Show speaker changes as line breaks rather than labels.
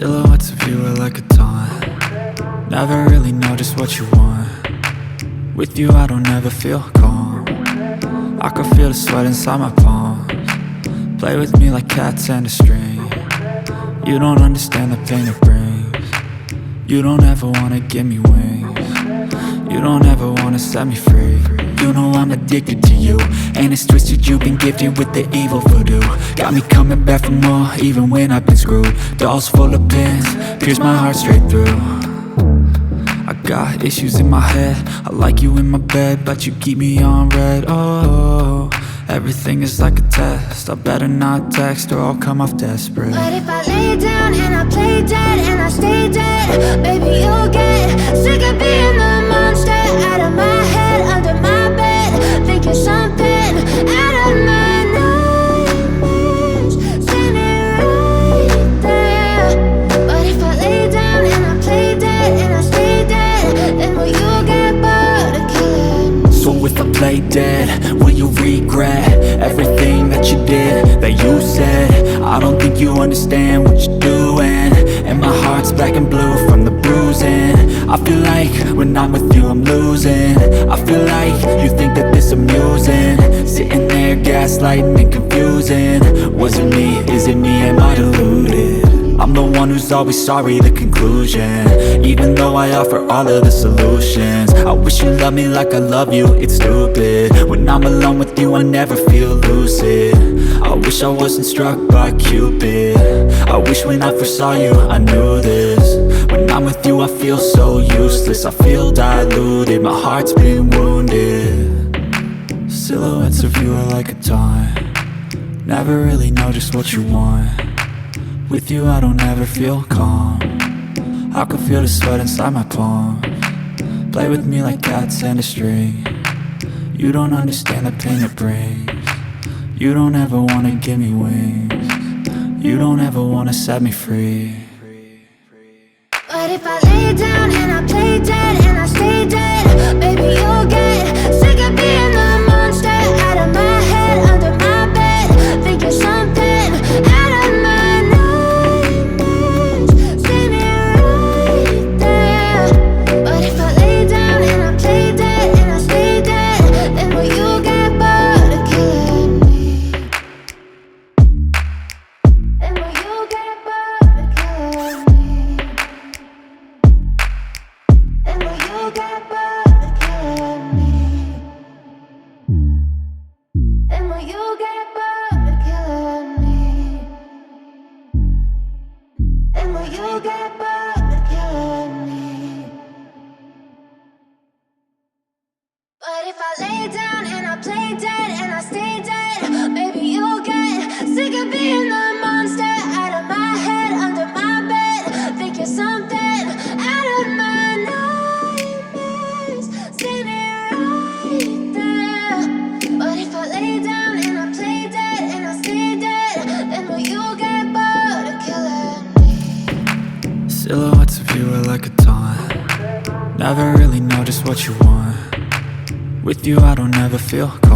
Silhouettes of you are like a taunt. Never really know just what you want. With you I don't ever feel calm. I can feel the sweat inside my palms. Play with me like cats and a string. You don't understand the pain it brings. You don't ever wanna give me wings. You don't ever wanna set me free. You know I'm addicted to you, and it's twisted, you've been gifted with the evil voodoo. Got me coming back for more, even when I've been screwed. Dolls full of pins, pierce my heart straight through. I got issues in my head, I like you in my bed, but you keep me on red. Oh, everything is like a test, I better not text or I'll come off desperate.
But if I lay down and I play dead and I stay dead, baby you'll get sick of being the monster out of my head, under my bed, think you're something out of my nightmares, standing right there. But if I lay down and I play dead and I stay dead, then will you get bored of killing me?
So if I play dead, will you regret everything that you did, that you said? I don't think you understand what you're doing, and my heart's black and blue from the bruising. I feel like when I'm with you I'm losing. I feel like you think that this amusing, sitting there gaslighting and confusing. Was it me? Is it me? Am I deluded? I'm the one who's always sorry, the conclusion, even though I offer all of the solutions. I wish you loved me like I love you, it's stupid. When I'm alone with you I never feel lucid. I wish I wasn't struck by Cupid. I wish when I first saw you I knew this. When I'm with you I feel so useless, I feel diluted, my heart's been wounded. Silhouettes of you are like a taunt. Never really know just what you want. With you I don't ever feel calm. I can feel the sweat inside my palms. Play with me like cats and a string. You don't understand the pain it brings. You don't ever wanna give me wings. You don't ever wanna set me free.
But if I lay down and I play dead and I stay dead, baby you'll get sick of being the monster out of my head, under my bed, think you're something out of my nightmares, standing right there. But if I lay down and I play dead and I stay dead, then will you get bored of killing me? Then will you get bored of killing me? Then will you get bored of killing me? Then will you get bored of killing me? Then will you get bored of killing me? But if I lay down and I play dead and I stay dead, baby you'll get sick of being the monster out of my head, under my bed, think you're something out of my nightmares, standing right there. But if I lay down and I play dead and I stay dead, then will you get bored of killing me?
Silhouettes of you are like a taunt. Never really know just what you want. With you I don't ever feel calm.